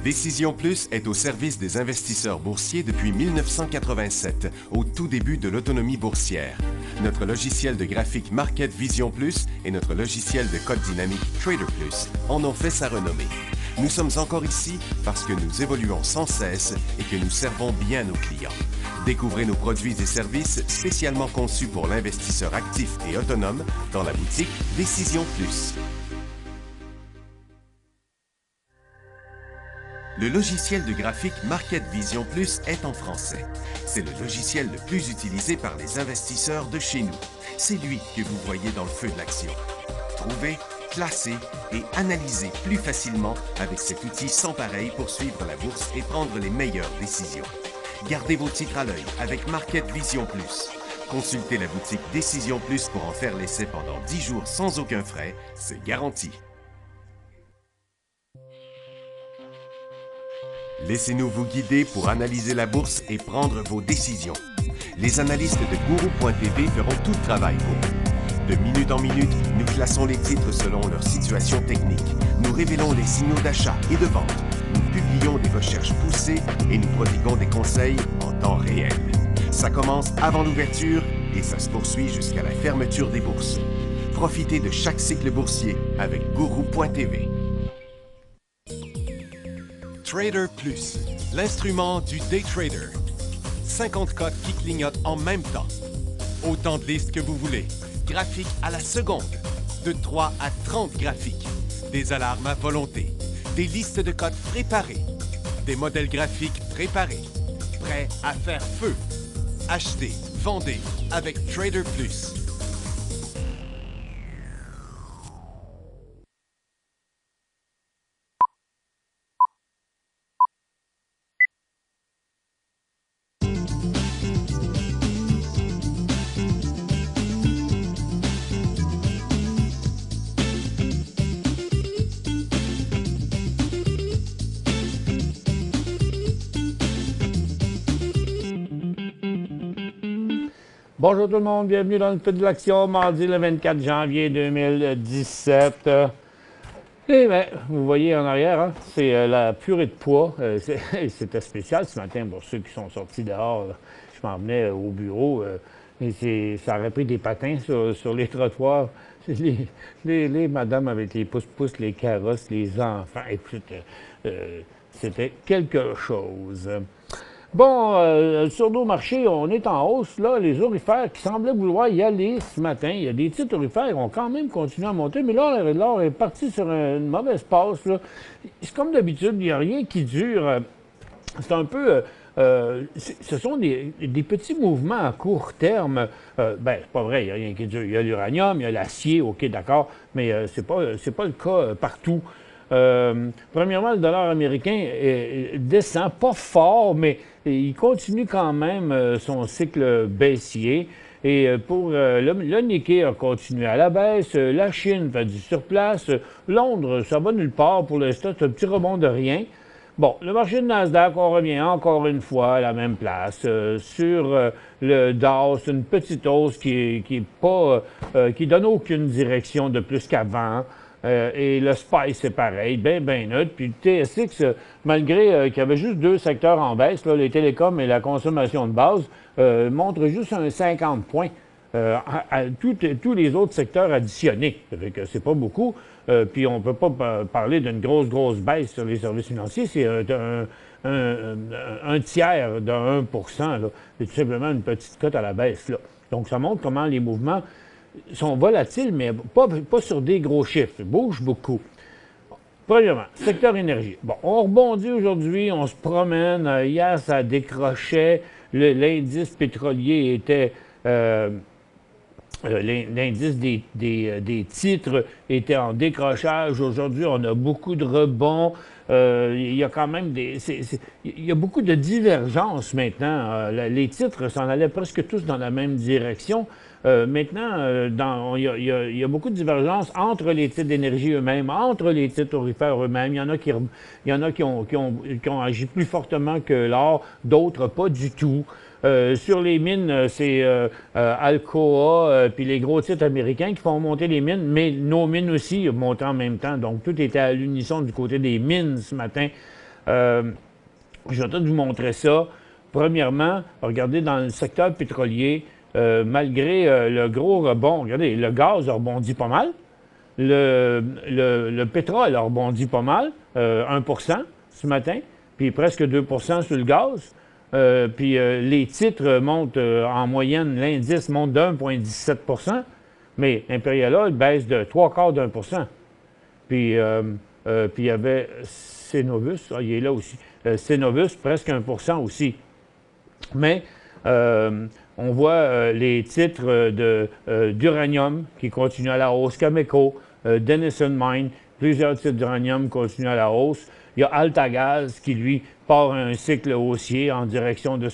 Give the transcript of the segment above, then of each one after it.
Décision Plus est au service des investisseurs boursiers depuis 1987, au tout début de l'autonomie boursière. Notre logiciel de graphique Market Vision Plus et notre logiciel de code dynamique Trader Plus en ont fait sa renommée. Nous sommes encore ici parce que nous évoluons sans cesse et que nous servons bien nos clients. Découvrez nos produits et services spécialement conçus pour l'investisseur actif et autonome dans la boutique Décision Plus. Le logiciel de graphique Market Vision Plus est en français. C'est le logiciel le plus utilisé par les investisseurs de chez nous. C'est lui que vous voyez dans le feu de l'action. Trouvez, classez et analysez plus facilement avec cet outil sans pareil pour suivre la bourse et prendre les meilleures décisions. Gardez vos titres à l'œil avec Market Vision Plus. Consultez la boutique Décision Plus pour en faire l'essai pendant 10 jours sans aucun frais, c'est garanti. Laissez-nous vous guider pour analyser la bourse et prendre vos décisions. Les analystes de Guru.tv feront tout le travail pour vous. De minute en minute, nous classons les titres selon leur situation technique. Nous révélons les signaux d'achat et de vente. Nous publions des recherches poussées et nous prodiguons des conseils en temps réel. Ça commence avant l'ouverture et ça se poursuit jusqu'à la fermeture des bourses. Profitez de chaque cycle boursier avec Guru.tv. Trader Plus, l'instrument du day trader. 50 cotes qui clignotent en même temps. Autant de listes que vous voulez. Graphiques à la seconde. De 3 à 30 graphiques. Des alarmes à volonté. Des listes de cotes préparées. Des modèles graphiques préparés. Prêts à faire feu. Achetez, vendez avec Trader Plus. Bonjour tout le monde, bienvenue dans le feu de l'action, mardi le 24 janvier 2017. Et bien, vous voyez en arrière, hein, c'est la purée de pois. C'était spécial ce matin pour ceux qui sont sortis dehors. Je m'en venais au bureau et ça aurait pris des patins sur les trottoirs. Les madames avec les pouces-pouces, les carrosses, les enfants. Écoute, c'était quelque chose. Bon, sur nos marchés, on est en hausse, là. Les aurifères qui semblaient vouloir y aller ce matin. Il y a des titres aurifères qui ont quand même continué à monter, mais là, l'or est parti sur une mauvaise passe, là. C'est comme d'habitude, il n'y a rien qui dure. C'est un peu... ce sont des petits mouvements à court terme. Ben, c'est pas vrai, il n'y a rien qui dure. Il y a l'uranium, il y a l'acier, OK, d'accord, mais c'est pas le cas partout. Premièrement, le dollar américain descend, pas fort, mais il continue quand même son cycle baissier. Et pour le Nikkei a continué à la baisse, la Chine fait du surplace, Londres, ça va nulle part pour l'instant, c'est un petit rebond de rien. Bon, le marché de Nasdaq, on revient encore une fois à la même place. Sur le Dow, c'est une petite hausse qui donne aucune direction de plus qu'avant. Et le SPY, c'est pareil, bien neutre. Puis le TSX, malgré qu'il y avait juste deux secteurs en baisse, là, les télécoms et la consommation de base, montre juste un 50 points à tous les autres secteurs additionnés. Ça fait que c'est pas beaucoup. Puis on ne peut pas parler d'une grosse baisse sur les services financiers. C'est un tiers de 1 là. C'est tout simplement une petite cote à la baisse, là. Donc ça montre comment les mouvements sont volatiles, mais pas sur des gros chiffres. Ils bougent beaucoup. Premièrement, secteur énergie. Bon, on rebondit aujourd'hui, on se promène. Hier, ça décrochait. L'indice pétrolier était... l'indice des titres était en décrochage. Aujourd'hui, on a beaucoup de rebonds. Il y a quand même il y a beaucoup de divergences maintenant. Les titres s'en allaient presque tous dans la même direction. Maintenant, il y a beaucoup de divergences entre les titres d'énergie eux-mêmes, entre les titres aurifères eux-mêmes. Il y en a qui ont agi plus fortement que l'or, d'autres pas du tout. Sur les mines, c'est Alcoa puis les gros titres américains qui font monter les mines, mais nos mines aussi montent en même temps. Donc, tout était à l'unisson du côté des mines ce matin. Je vais peut-être vous montrer ça. Premièrement, regardez dans le secteur pétrolier, malgré le gros rebond, regardez, le gaz a rebondi pas mal. Le pétrole a rebondi pas mal, 1 ce matin, puis presque 2 sur le gaz. Puis les titres montent en moyenne, l'indice monte d'1,17 mais Imperial Oil baisse de 0,75 Puis il y avait Cenovus, il est là aussi. Cenovus, presque 1 aussi. Mais on voit les titres d'uranium qui continuent à la hausse, Cameco, Denison Mine, plusieurs titres d'uranium continuent à la hausse. Il y a AltaGaz qui, lui, part un cycle haussier en direction de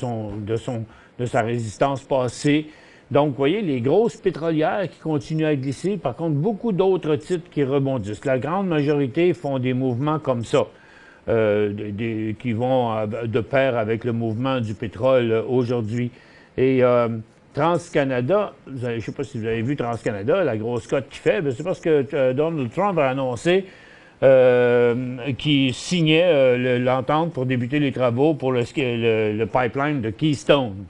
sa résistance passée. Donc, vous voyez, les grosses pétrolières qui continuent à glisser. Par contre, beaucoup d'autres titres qui rebondissent. La grande majorité font des mouvements comme ça, qui vont de pair avec le mouvement du pétrole aujourd'hui. Et TransCanada, je ne sais pas si vous avez vu TransCanada, la grosse cote qui fait, c'est parce que Donald Trump a annoncé qu'il signait l'entente pour débuter les travaux pour le pipeline de Keystone.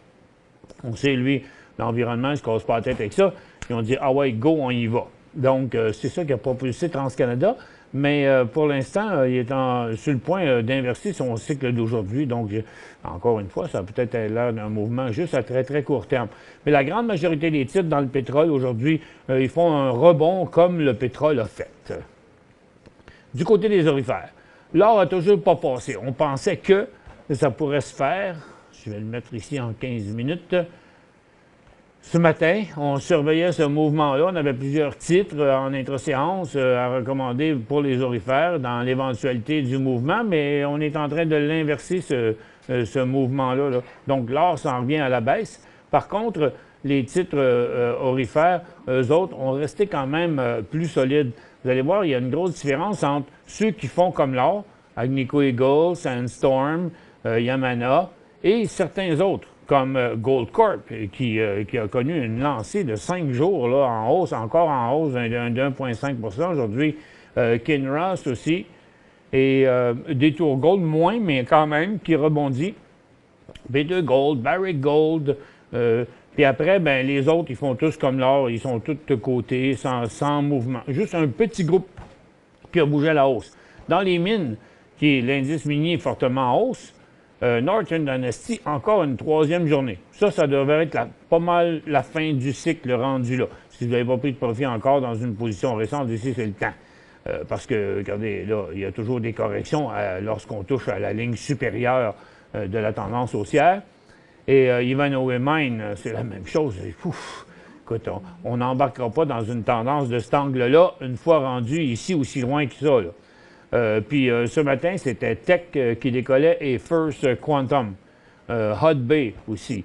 On sait, lui, l'environnement ne se casse pas la tête avec ça. Ils ont dit « Ah ouais, go, on y va ». Donc, c'est ça qui a propulsé TransCanada. Mais pour l'instant, il est sur le point d'inverser son cycle d'aujourd'hui. Donc, encore une fois, ça a peut-être l'air d'un mouvement juste à très, très court terme. Mais la grande majorité des titres dans le pétrole aujourd'hui, ils font un rebond comme le pétrole a fait. Du côté des orifères, l'or n'a toujours pas passé. On pensait que ça pourrait se faire. Je vais le mettre ici en 15 minutes. Ce matin, on surveillait ce mouvement-là. On avait plusieurs titres en intra-séance à recommander pour les orifères dans l'éventualité du mouvement, mais on est en train de l'inverser, ce mouvement-là, là. Donc, l'or s'en revient à la baisse. Par contre, les titres orifères, eux autres, ont resté quand même plus solides. Vous allez voir, il y a une grosse différence entre ceux qui font comme l'or, Agnico Eagle, Sandstorm, Yamana, et certains autres, comme Goldcorp, qui a connu une lancée de 5 jours là, en hausse, encore en hausse d'1,5 aujourd'hui. Kinross aussi. Et Detour Gold, moins, mais quand même, qui rebondit. B2 Gold, Barrick Gold. Puis après, ben, les autres, ils font tous comme l'or, ils sont tous de côté, sans mouvement. Juste un petit groupe qui a bougé à la hausse. Dans les mines, qui est l'indice minier fortement en hausse, Northern Dynasty, encore une 3e journée. Ça devrait être pas mal la fin du cycle rendu là. Si vous n'avez pas pris de profit encore dans une position récente, ici, c'est le temps. Parce que, regardez, là, il y a toujours des corrections lorsqu'on touche à la ligne supérieure de la tendance haussière. Et Ivanhoe Mine, c'est la même chose. Ouf, écoute, on n'embarquera pas dans une tendance de cet angle-là une fois rendu ici aussi loin que ça, là. Puis ce matin, c'était Tech qui décollait et First Quantum. Hot Bay aussi.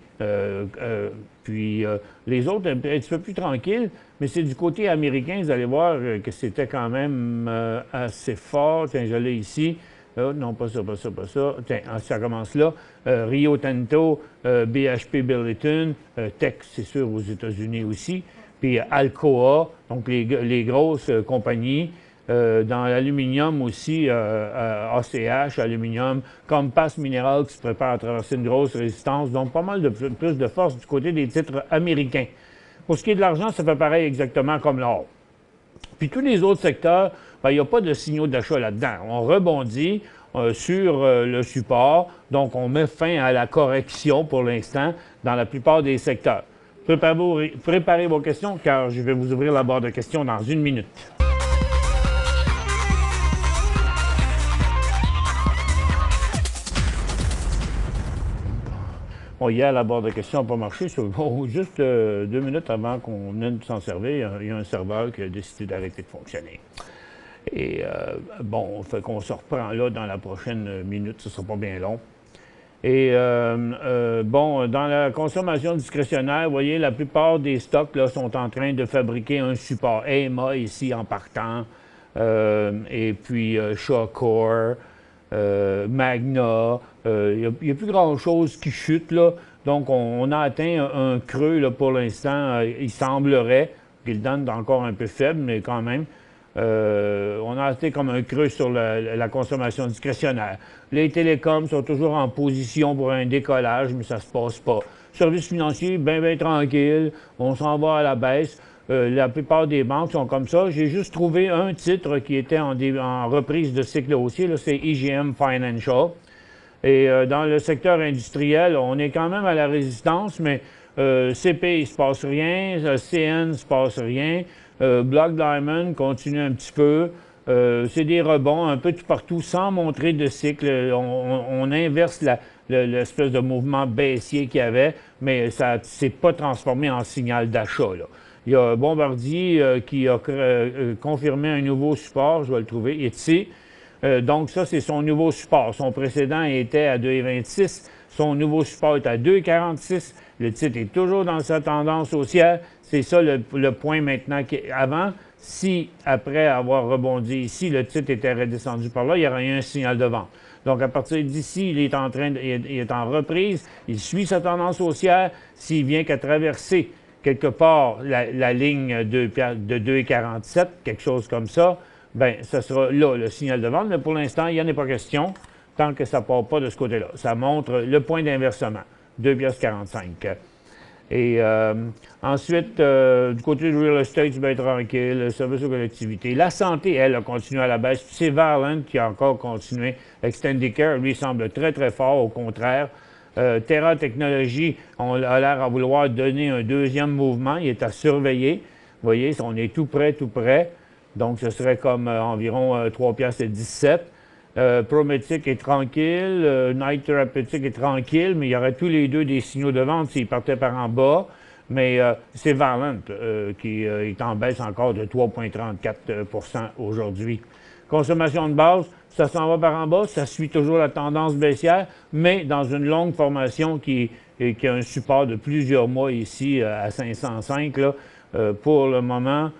Puis les autres, un petit peu plus tranquilles, mais c'est du côté américain, vous allez voir que c'était quand même assez fort. Tiens, je l'ai ici. Non, pas ça, pas ça, pas ça. Tiens, ça commence là. Rio Tinto, BHP Billiton, Tech, c'est sûr, aux États-Unis aussi. Puis Alcoa, donc les grosses compagnies. Dans l'aluminium aussi, ACH, aluminium, Compass Mineral qui se prépare à traverser une grosse résistance, donc pas mal de plus de force du côté des titres américains. Pour ce qui est de l'argent, ça fait pareil exactement comme l'or. Puis tous les autres secteurs, ben, il n'y a pas de signaux d'achat là-dedans. On rebondit sur le support, donc on met fin à la correction pour l'instant dans la plupart des secteurs. Préparez vos questions car je vais vous ouvrir la barre de questions dans 1 minute. Bon, hier, la barre de questions n'a pas marché. Juste 2 minutes avant qu'on vienne s'en servir, il y a un serveur qui a décidé d'arrêter de fonctionner. Et bon, fait qu'on se reprend là dans la prochaine minute, ce ne sera pas bien long. Et bon, dans la consommation discrétionnaire, vous voyez, la plupart des stocks là, sont en train de fabriquer un support. EMA ici en partant, et puis Shawcor, Magna, il n'y a plus grand-chose qui chute, là. Donc, on a atteint un creux, là, pour l'instant. Il semblerait qu'il donne encore un peu faible, mais quand même. On a été comme un creux sur la consommation discrétionnaire. Les télécoms sont toujours en position pour un décollage, mais ça ne se passe pas. Services financiers, bien tranquille, on s'en va à la baisse. La plupart des banques sont comme ça. J'ai juste trouvé un titre qui était en reprise de cycle haussier, c'est IGM Financial. Et dans le secteur industriel, on est quand même à la résistance, mais CP, il ne se passe rien, CN, il ne se passe rien. Black Diamond continue un petit peu. C'est des rebonds un peu tout partout sans montrer de cycle. On inverse l'espèce de mouvement baissier qu'il y avait, mais ça ne s'est pas transformé en signal d'achat. Il y a Bombardier qui a confirmé un nouveau support, je vais le trouver ici. Donc ça, c'est son nouveau support. Son précédent était à 2,26. Son nouveau support est à 2,46. Le titre est toujours dans sa tendance haussière. C'est ça le point maintenant. Avant, si après avoir rebondi ici, le titre était redescendu par là, il y aurait eu un signal de vente. Donc à partir d'ici, il est en reprise. Il suit sa tendance haussière. S'il vient qu'à traverser quelque part la ligne de 2,47, quelque chose comme ça, bien, ce sera là le signal de vente. Mais pour l'instant, il n'y en a pas question tant que ça ne part pas de ce côté-là. Ça montre le point d'inversement, 2,45 $. Et ensuite, du côté du real estate, bien tranquille, le service aux collectivités. La santé, elle, a continué à la baisse. C'est Valent qui a encore continué. Extendicare, lui, semble très fort, au contraire. Terra Technologies, on a l'air à vouloir donner un deuxième mouvement. Il est à surveiller. Vous voyez, on est tout près. Donc, ce serait comme environ 3,17 $. Prometic est tranquille. Night Therapeutic est tranquille, mais il y aurait tous les deux des signaux de vente s'ils partaient par en bas. Mais c'est Valent qui est en baisse encore de 3,34 % aujourd'hui. Consommation de base, ça s'en va par en bas, ça suit toujours la tendance baissière, mais dans une longue formation qui a un support de plusieurs mois ici à 505. Là, pour le moment,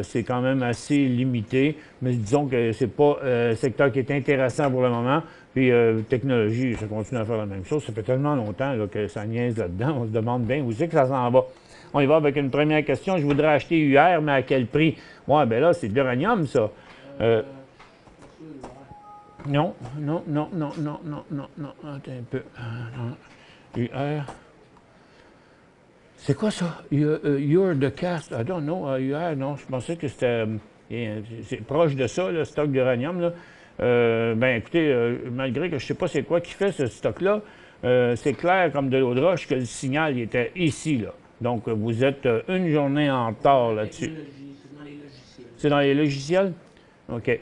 c'est quand même assez limité, mais disons que c'est pas un secteur qui est intéressant pour le moment. Puis technologie, ça continue à faire la même chose. Ça fait tellement longtemps là, que ça niaise là-dedans. On se demande bien où c'est que ça s'en va. On y va avec une première question. Je voudrais acheter UR, mais à quel prix? Ouais, bien là, c'est de l'uranium, ça. Non. Attends un peu. UR. C'est quoi ça? You're the cast. I don't know. UR, non, je pensais que c'était. C'est proche de ça, le stock d'uranium. Ben écoutez, malgré que je ne sais pas c'est quoi qui fait ce stock-là, c'est clair comme de l'eau de roche que le signal il était ici. Là. Donc, vous êtes une journée en retard là-dessus. C'est dans les logiciels? OK.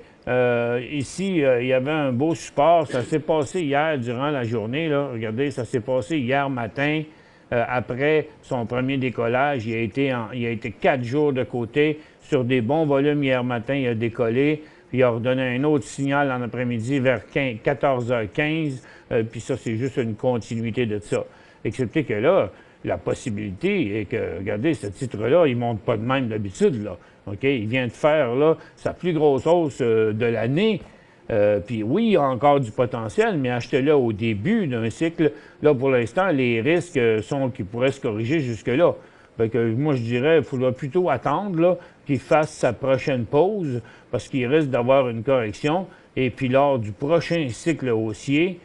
Ici, il y avait un beau support. Ça s'est passé hier durant la journée. Là. Regardez, ça s'est passé hier matin. Après son premier décollage, il a été 4 jours de côté. Sur des bons volumes hier matin, il a décollé. Puis il a redonné un autre signal en après-midi vers 14h15. Puis ça, c'est juste une continuité de ça. Excepté que là, la possibilité est que, regardez, ce titre-là, il ne monte pas de même d'habitude. Là. OK? Il vient de faire là, sa plus grosse hausse de l'année. Puis oui, il y a encore du potentiel, mais achetez-le au début d'un cycle. Là, pour l'instant, les risques sont qu'il pourrait se corriger jusque-là. Fait que moi, je dirais qu'il faudra plutôt attendre qu'il fasse sa prochaine pause parce qu'il risque d'avoir une correction. Et puis, lors du prochain cycle haussier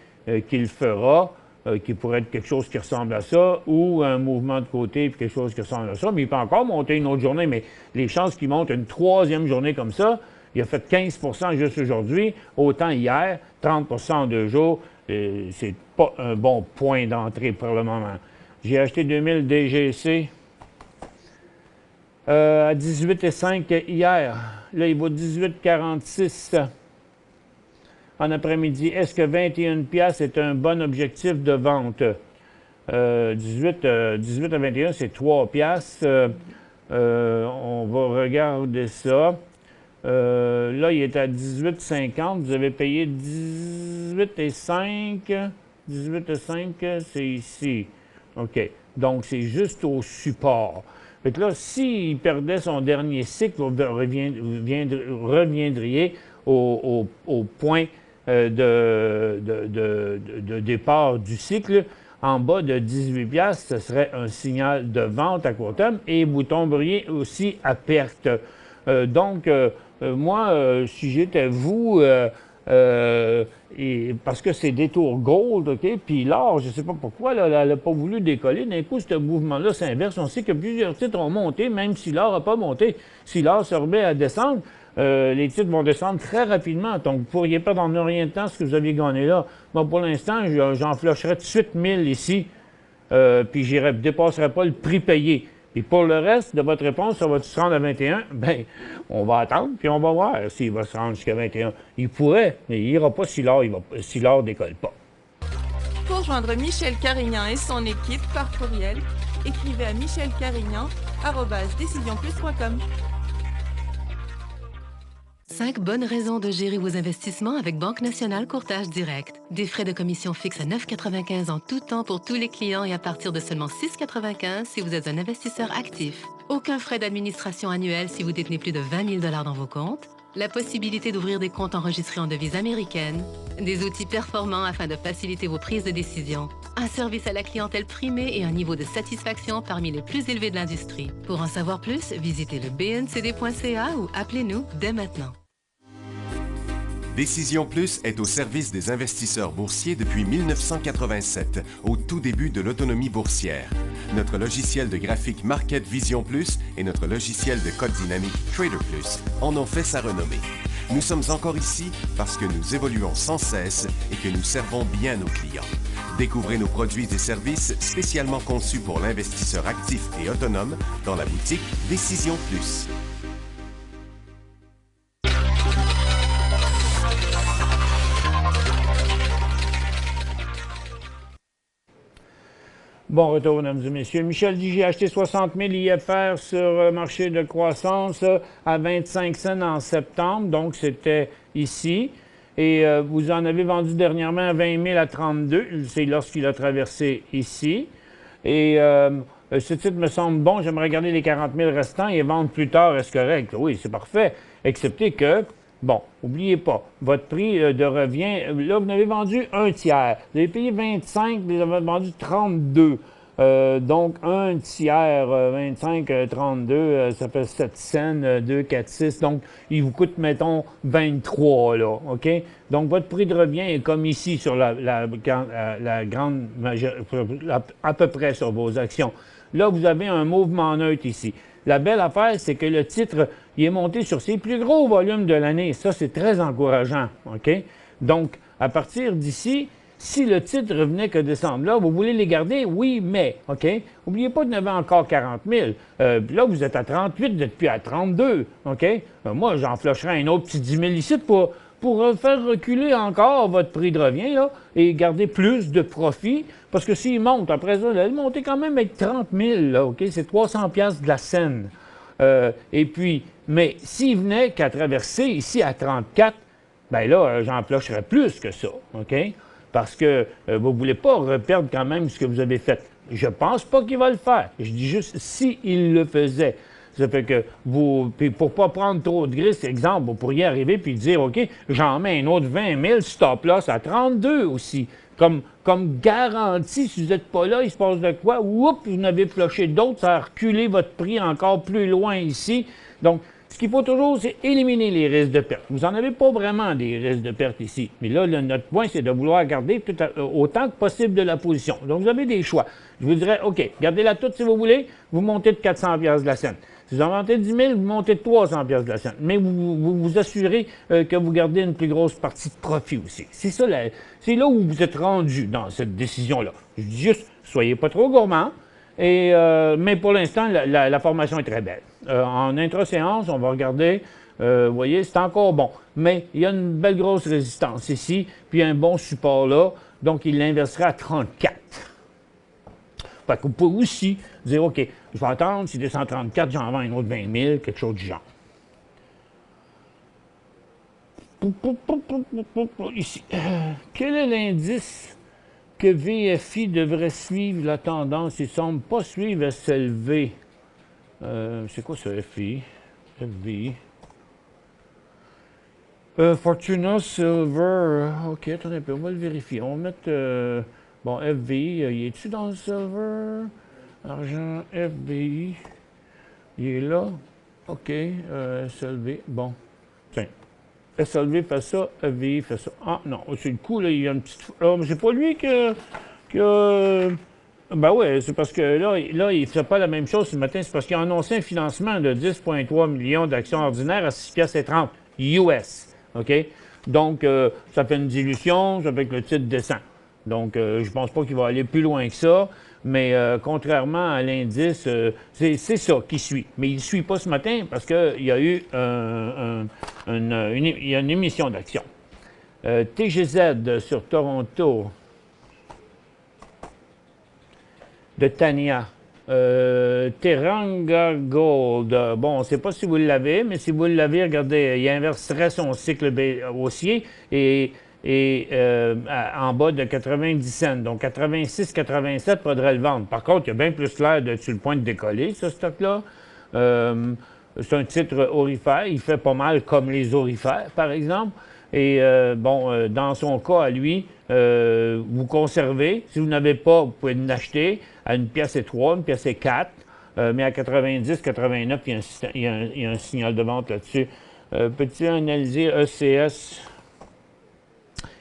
qu'il fera, qui pourrait être quelque chose qui ressemble à ça, ou un mouvement de côté, puis quelque chose qui ressemble à ça. Mais il peut encore monter une autre journée, mais les chances qu'il monte une troisième journée comme ça, il a fait 15 % juste aujourd'hui, autant hier, 30 % en 2 jours. C'est pas un bon point d'entrée pour le moment. J'ai acheté 2000 DGC à 18,5 hier. Là, il vaut 18,46 en après-midi. Est-ce que 21 piastres est un bon objectif de vente? 18 à 21, c'est 3 piastres. On va regarder ça. Là, il est à 18,50. Vous avez payé 18,5. 18,5, c'est ici. OK. Donc, c'est juste au support. Fait que là, s'il perdait son dernier cycle, vous reviendriez au point de départ du cycle. En bas de 18 piastres, ce serait un signal de vente à court terme et vous tomberiez aussi à perte. Donc, Si j'étais vous, et parce que c'est Détour Gold, OK? Puis l'or, je ne sais pas pourquoi, là, elle n'a pas voulu décoller. D'un coup, ce mouvement-là s'inverse. On sait que plusieurs titres ont monté, même si l'or n'a pas monté. Si l'or se remet à descendre, les titres vont descendre très rapidement. Donc, vous ne pourriez pas dans rien de temps ce que vous aviez gagné là. Moi, pour l'instant, j'en flusherais tout de suite 1000 ici, puis je ne dépasserai pas le prix payé. Et pour le reste de votre réponse, ça va-tu se rendre à 21? Bien, on va attendre, puis on va voir s'il va se rendre jusqu'à 21. Il pourrait, mais il n'ira pas si l'or ne décolle pas. Pour joindre Michel Carignan et son équipe par courriel, écrivez à michelcarignan@decisionplus.com. 5 bonnes raisons de gérer vos investissements avec Banque Nationale Courtage Direct. Des frais de commission fixes à 9,95 en tout temps pour tous les clients et à partir de seulement 6,95 si vous êtes un investisseur actif. Aucun frais d'administration annuel si vous détenez plus de 20 000 $ dans vos comptes. La possibilité d'ouvrir des comptes enregistrés en devise américaine. Des outils performants afin de faciliter vos prises de décision. Un service à la clientèle primé et un niveau de satisfaction parmi les plus élevés de l'industrie. Pour en savoir plus, visitez le bncd.ca ou appelez-nous dès maintenant. Décision Plus est au service des investisseurs boursiers depuis 1987, au tout début de l'autonomie boursière. Notre logiciel de graphique Market Vision Plus et notre logiciel de code dynamique Trader Plus en ont fait sa renommée. Nous sommes encore ici parce que nous évoluons sans cesse et que nous servons bien nos clients. Découvrez nos produits et services spécialement conçus pour l'investisseur actif et autonome dans la boutique Décision Plus. Bon retour, mesdames et messieurs. Michel dit, j'ai acheté 60 000 IFR sur marché de croissance à 25 cents en septembre, donc c'était ici. Et vous en avez vendu dernièrement à 20 000 à 32, c'est lorsqu'il a traversé ici. Et ce titre me semble bon, j'aimerais garder les 40 000 restants et vendre plus tard, est-ce correct? Oui, c'est parfait, excepté que... Bon, n'oubliez pas, votre prix de revient, là, vous en avez vendu un tiers. Vous avez payé 25, vous avez vendu 32. Donc, un tiers, 25, 32, ça fait 7 cents, 2, 4, 6. Donc, il vous coûte, mettons, 23, là, OK? Donc, votre prix de revient est comme ici sur la grande majorité, à peu près sur vos actions. Là, vous avez un mouvement neutre ici. La belle affaire, c'est que le titre, il est monté sur ses plus gros volumes de l'année. Ça, c'est très encourageant, OK? Donc, à partir d'ici, si le titre revenait que descendre là, vous voulez les garder? Oui, mais, OK? N'oubliez pas que vous en avez encore 40 000. Là, vous êtes à 38, vous n'êtes plus à 32, OK? Moi, j'en flusherais un autre petit 10 000 ici pour faire reculer encore votre prix de revient, là, et garder plus de profit. Parce que s'il monte, après ça, là, il montait quand même avec 30 000, là, OK? C'est 300 $ de la scène. Et puis, mais s'il venait qu'à traverser ici à 34, bien là, j'en flusherais plus que ça, OK? Parce que vous ne voulez pas reperdre quand même ce que vous avez fait. Je pense pas qu'il va le faire. Je dis juste s'il le faisait. Ça fait que vous, puis pour ne pas prendre trop de risques, exemple, vous pourriez arriver puis dire, OK, j'en mets un autre 20 000 stop loss à 32 aussi. Comme garantie, si vous n'êtes pas là, il se passe de quoi? Oups, vous en avez flushé d'autres, ça a reculé votre prix encore plus loin ici. Donc, ce qu'il faut toujours, c'est éliminer les risques de perte. Vous n'en avez pas vraiment des risques de perte ici. Mais là, notre point, c'est de vouloir garder autant que possible de la position. Donc, vous avez des choix. Je vous dirais, OK, gardez-la toute si vous voulez, vous montez de 400 $ de la scène. Si vous en montez de 10 000, vous montez de 300 $ de la scène. Mais vous assurez que vous gardez une plus grosse partie de profit aussi. C'est ça, c'est là où vous êtes rendu dans cette décision-là. Je dis juste, soyez pas trop gourmand. Mais pour l'instant, la formation est très belle. En intra-séance, on va regarder, vous voyez, c'est encore bon. Mais il y a une belle grosse résistance ici, puis un bon support là, donc il l'inversera à 34. Fait que vous pouvez aussi dire, OK, je vais attendre, s'il descend à 34, j'en vends un autre 20 000, quelque chose du genre. Ici, quel est l'indice que VFI devrait suivre la tendance? Il ne semble pas suivre SLV. C'est quoi ce FI? FVI. Fortuna Silver. OK, attendez un peu, on va le vérifier. On va mettre... bon, FVI, il est-tu dans le Silver? Argent, FVI. Il est là. OK, SLV. Bon. Tiens. SLV fait ça, EVI fait ça. Ah non, c'est le coup, là, il y a une petite... Ah, mais c'est pas lui qui a... Ben oui, c'est parce que là, il ne fait pas la même chose ce matin. C'est parce qu'il a annoncé un financement de 10,3 millions d'actions ordinaires à 6,30 US. OK? Donc, ça fait une dilution, ça fait que le titre descend. Donc, je pense pas qu'il va aller plus loin que ça. Mais contrairement à l'indice, c'est ça qui suit. Mais il ne suit pas ce matin parce qu'il y a eu une émission d'actions. TGZ sur Toronto de Tania. Teranga Gold. Bon, on ne sait pas si vous l'avez, mais si vous l'avez, regardez, il inverserait son cycle haussier et en bas de 90 cents. Donc, 86-87, faudrait le vendre. Par contre, il y a bien plus l'air de sur le point de décoller, ce stock-là. C'est un titre aurifère. Il fait pas mal comme les aurifères, par exemple. Et bon, dans son cas, à lui, vous conservez. Si vous n'avez pas, vous pouvez l'acheter à une pièce et 3, une pièce et 4. Mais à 90, 89, il y a un signal de vente là-dessus. Peux-tu analyser ECS?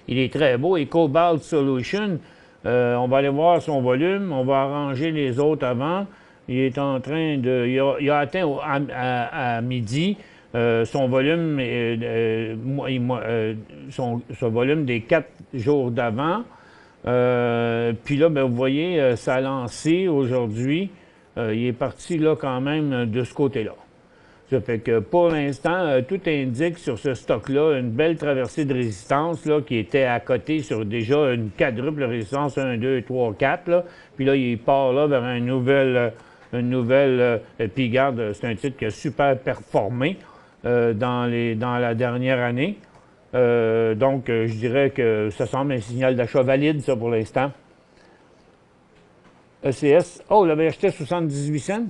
Il est très beau. Et Cobalt Solution, on va aller voir son volume. On va arranger les autres avant. Il est en train de... Il a atteint à midi son volume, son volume des 4 jours d'avant. Puis là, ben, vous voyez, ça a lancé aujourd'hui. Il est parti là quand même de ce côté-là. Ça fait que pour l'instant, tout indique sur ce stock-là une belle traversée de résistance là, qui était à côté sur déjà une quadruple résistance 1, 2, 3, 4. Là. Puis là, il part là vers une nouvelle puis regarde, c'est un titre qui a super performé dans la dernière année. Donc, je dirais que ça semble un signal d'achat valide, ça, pour l'instant. ECS, oh, il avait acheté à 78 cents.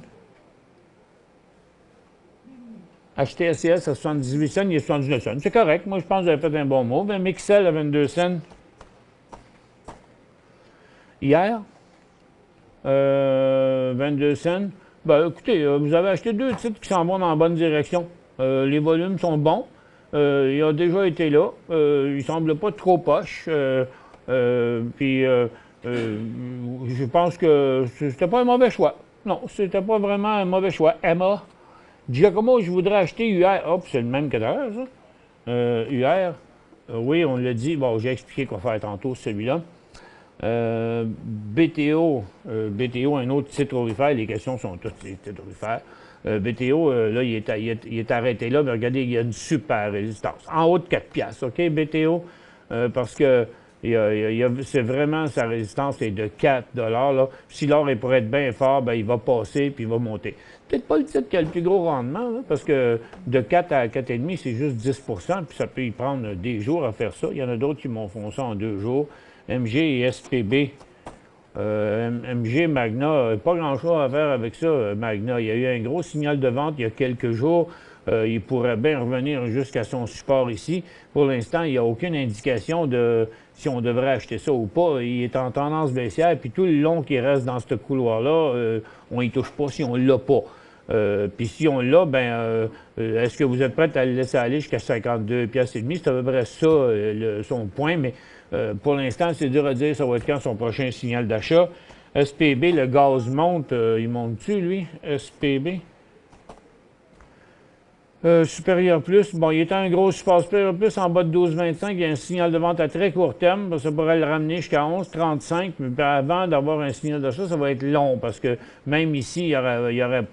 Acheter SCS à 78 cents, il est 79 cents. C'est correct. Moi, je pense que j'avais fait un bon move. Un Mixel à 22 cents. Hier, 22 cents. Ben, écoutez, vous avez acheté 2 titres qui s'en vont dans la bonne direction. Les volumes sont bons. Il a déjà été là. Il ne semble pas trop poche. Puis, je pense que c'était pas un mauvais choix. Non, c'était pas vraiment un mauvais choix. Emma. Giacomo, je voudrais acheter UR. Hop, c'est le même que d'ailleurs, ça. UR. Oui, on l'a dit. Bon, j'ai expliqué quoi faire tantôt, celui-là. BTO. BTO, un autre titre aurifère. Les questions sont toutes les titres aurifères. BTO, là, il est arrêté là. Mais regardez, il y a une super résistance. En haut de 4 piastres, OK, BTO? Parce que c'est vraiment sa résistance est de 4 $. Si l'or est pour être bien fort, ben, il va passer puis il va monter. Peut-être pas le titre qui a le plus gros rendement, là, parce que de 4 à 4,5, c'est juste 10 %, puis ça peut y prendre des jours à faire ça. Il y en a d'autres qui m'ont font ça en 2 jours. MG et SPB. MG, Magna, pas grand-chose à faire avec ça, Magna. Il y a eu un gros signal de vente il y a quelques jours. Il pourrait bien revenir jusqu'à son support ici. Pour l'instant, il n'y a aucune indication de si on devrait acheter ça ou pas. Il est en tendance baissière, puis tout le long qu'il reste dans ce couloir-là, on n'y touche pas si on ne l'a pas. Puis si on l'a, ben, est-ce que vous êtes prêt à le laisser aller jusqu'à 52 piastres et demi? C'est à peu près ça, son point, mais pour l'instant, c'est dur à dire ça va être quand son prochain signal d'achat. SPB, le gaz monte, il monte-tu, lui? SPB? Supérieur plus, bon, il est un gros support supérieur plus en bas de 12,25. Il y a un signal de vente à très court terme. Ça pourrait le ramener jusqu'à 11,35. Mais avant d'avoir un signal d'achat, ça va être long parce que même ici, il y aurait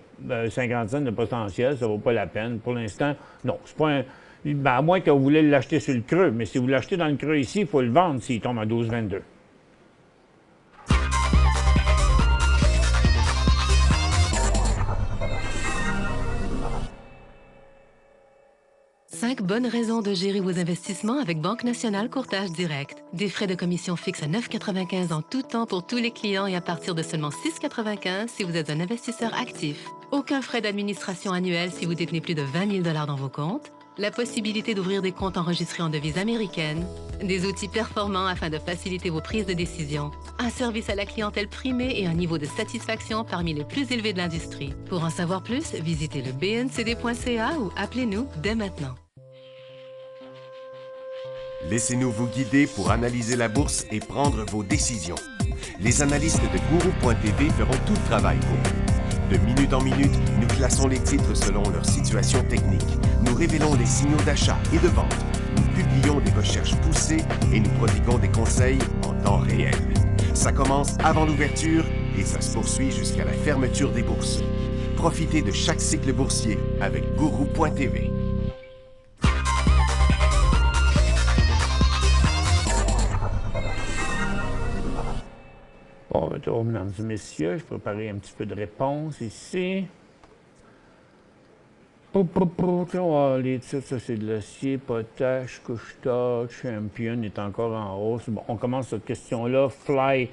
50 cents de potentiel. Ça ne vaut pas la peine. Pour l'instant, non. C'est pas un. Ben, à moins que vous voulez l'acheter sur le creux. Mais si vous l'achetez dans le creux ici, il faut le vendre s'il tombe à 12,22. Cinq bonnes raisons de gérer vos investissements avec Banque Nationale Courtage Direct. Des frais de commission fixes à 9,95 en tout temps pour tous les clients et à partir de seulement 6,95 si vous êtes un investisseur actif. Aucun frais d'administration annuel si vous détenez plus de 20 000 $ dans vos comptes. La possibilité d'ouvrir des comptes enregistrés en devise américaine. Des outils performants afin de faciliter vos prises de décision. Un service à la clientèle primé et un niveau de satisfaction parmi les plus élevés de l'industrie. Pour en savoir plus, visitez le bncd.ca ou appelez-nous dès maintenant. Laissez-nous vous guider pour analyser la bourse et prendre vos décisions. Les analystes de Guru.tv feront tout le travail pour vous. De minute en minute, nous classons les titres selon leur situation technique. Nous révélons les signaux d'achat et de vente. Nous publions des recherches poussées et nous prodiguons des conseils en temps réel. Ça commence avant l'ouverture et ça se poursuit jusqu'à la fermeture des bourses. Profitez de chaque cycle boursier avec Guru.tv. Bon retour, mesdames et messieurs. Je préparais un petit peu de réponse ici. Les titres, ça c'est de l'acier, potache, couche-tard, Champion est encore en hausse. Bon, on commence cette question-là. Flight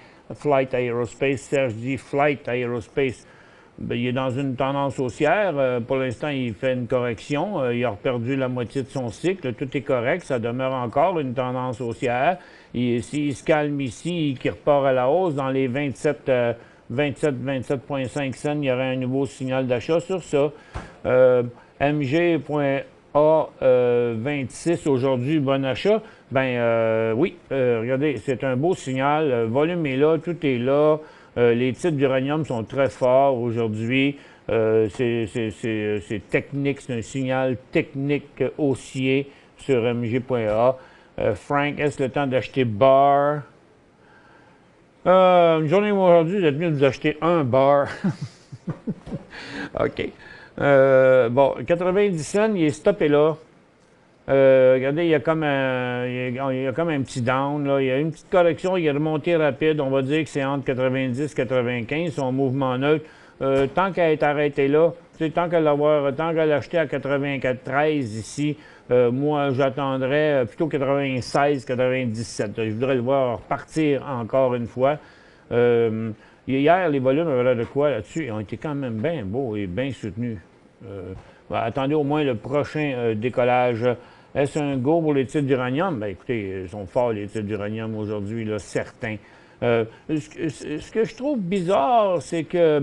Aerospace, Serge dit Flight Aerospace. Bien, il est dans une tendance haussière. Pour l'instant, il fait une correction. Il a perdu la moitié de son cycle. Tout est correct. Ça demeure encore une tendance haussière. S'il se calme ici, qu'il repart à la hausse dans les 27,5 cents, il y aurait un nouveau signal d'achat sur ça. MG.A26 aujourd'hui, bon achat. Oui, regardez, c'est un beau signal. Le volume est là, tout est là. Les titres d'uranium sont très forts aujourd'hui. C'est technique, c'est un signal technique haussier sur MG.A. Frank, est-ce le temps d'acheter bar? Une journée aujourd'hui, vous êtes mieux de vous acheter un bar. OK. Bon, 90 cents, il est stoppé là. Regardez, il y a comme un petit down, là. Il y a une petite correction, il est remonté rapide. On va dire que c'est entre 90 et 95, son mouvement neutre. Tant qu'à être arrêté là, tant qu'à l'acheter à 94,13 ici, moi, j'attendrais plutôt 96, 97. Je voudrais le voir repartir encore une fois. Hier, les volumes avaient l'air de quoi là-dessus? Ils ont été quand même bien beaux et bien soutenus. Attendez au moins le prochain décollage. Est-ce un go pour les titres d'uranium? Bien, écoutez, ils sont forts, les titres d'uranium aujourd'hui, là, certains. Ce que je trouve bizarre, c'est que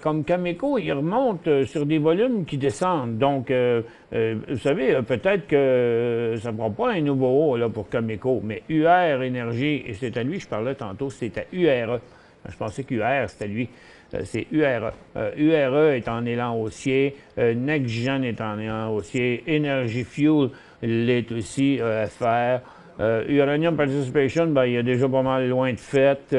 comme Cameco, il remonte sur des volumes qui descendent. Donc, vous savez, peut-être que ça ne prend pas un nouveau haut là, pour Cameco, mais UR Énergie, et c'est à lui, je parlais tantôt, c'est à URE. Je pensais qu'UR, c'était lui. C'est URE. URE est en élan haussier. NextGen est en élan haussier. Energy Fuel l'est aussi, EFR. Uranium Participation, ben, il est déjà pas mal loin de fait.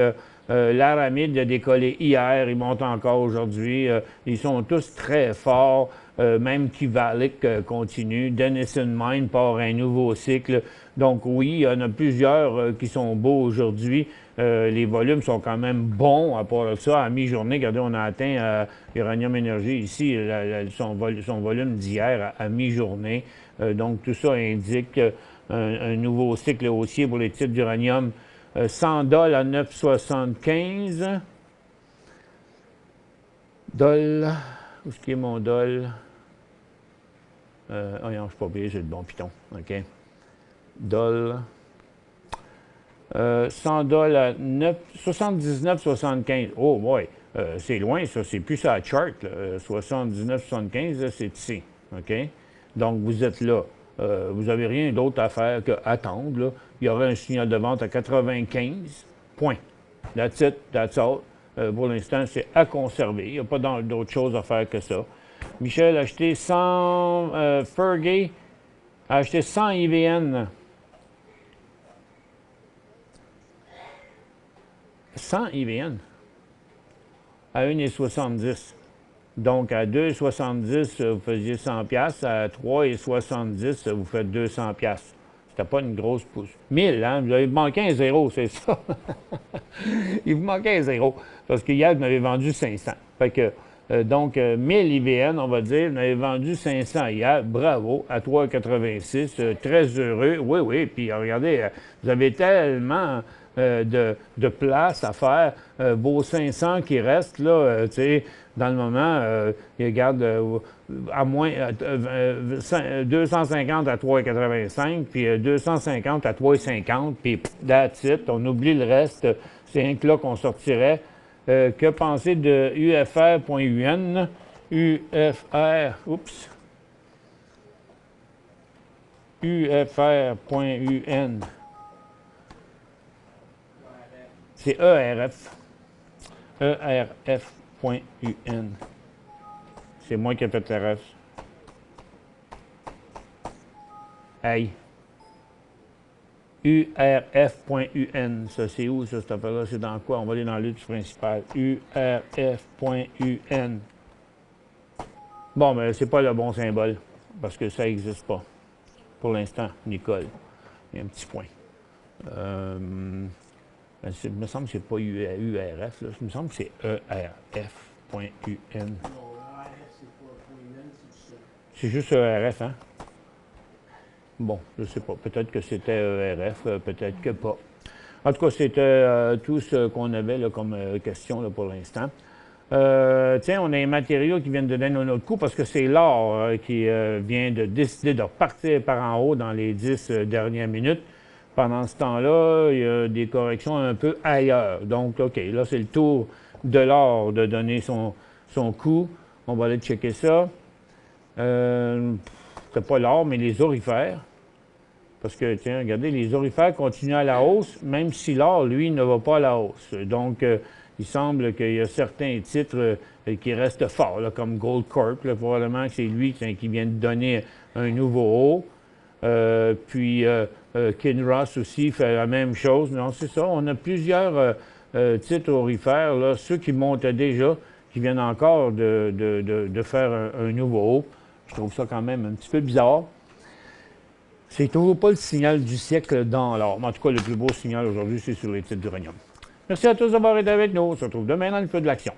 L'Aramide a décollé hier, il monte encore aujourd'hui. Ils sont tous très forts. Même Kivalik continue. Denison Mine part un nouveau cycle. Donc oui, il y en a plusieurs qui sont beaux aujourd'hui. Les volumes sont quand même bons à part de ça. À mi-journée, regardez, on a atteint Uranium Energy ici, son volume d'hier à mi-journée. Donc tout ça indique un nouveau cycle haussier pour les titres d'uranium. 100 $ à 9,75. Dol. Où est-ce qu'il est mon dol? Non, je ne suis pas payé, c'est le bon piton. OK. Dol. 100 $ à 79,75. Oh, boy. C'est loin, ça. C'est plus à la chart. 79,75, c'est ici. OK? Donc, vous êtes là. Vous n'avez rien d'autre à faire qu'attendre. Là. Il y aura un signal de vente à 95 points. That's it, that's all. Pour l'instant, c'est à conserver. Il n'y a pas d'autre chose à faire que ça. Michel a acheté 100... Fergie a acheté 100 IVN. 100 IVN à 1,70. Donc, à 2,70, vous faisiez 100 $. À 3,70, vous faites 200 $. C'était pas une grosse pousse. 1000, hein? Vous avez manqué un zéro, c'est ça. Il vous manquait un zéro. Parce qu'hier, vous m'avez vendu 500. Fait que, donc, 1000 IVN, on va dire, vous m'avez vendu 500 hier. Bravo, à 3,86. Très heureux. Oui, oui. Puis, regardez, vous avez tellement... de place à faire. Vos 500 qui restent, là, tu sais, dans le moment, ils regardent à moins 250 à 3,85, puis 250 à 3,50, puis that's it. On oublie le reste. C'est un que là qu'on sortirait. Que penser de UFR.UN? UFR, oups. UFR.UN. C'est ERF. ERF.UN. C'est moi qui ai fait l'erreur. Hey. URF.UN. Ça, c'est où, ça, cette affaire-là? C'est dans quoi? On va aller dans l'UTS principal. URF.UN. Bon, mais c'est pas le bon symbole, parce que ça n'existe pas. Pour l'instant, Nicole. Il y a un petit point. Il me semble que c'est pas URF, là. Il me semble que c'est ERF.UN. C'est juste ERF, hein? Bon, je ne sais pas. Peut-être que c'était ERF, peut-être que pas. En tout cas, c'était tout ce qu'on avait là, comme question là, pour l'instant. Tiens, on a les matériaux qui viennent de donner un autre coup parce que c'est l'or qui vient de décider de repartir par en haut dans les 10 dernières minutes. Pendant ce temps-là, il y a des corrections un peu ailleurs. Donc, OK, là, c'est le tour de l'or de donner son coup. On va aller checker ça. C'est pas l'or, mais les orifères. Parce que, tiens, regardez, les orifères continuent à la hausse, même si l'or, lui, ne va pas à la hausse. Donc, il semble qu'il y a certains titres qui restent forts, là, comme Goldcorp, là, probablement que c'est lui qui vient de donner un nouveau haut. Puis Kinross aussi fait la même chose. Non, c'est ça. On a plusieurs titres orifères, là, ceux qui montent déjà, qui viennent encore de faire un nouveau haut. Je trouve ça quand même un petit peu bizarre. C'est toujours pas le signal du siècle dans l'or. Mais en tout cas, le plus beau signal aujourd'hui, c'est sur les titres d'uranium. Merci à tous d'avoir été avec nous. On se retrouve demain dans le feu de l'action.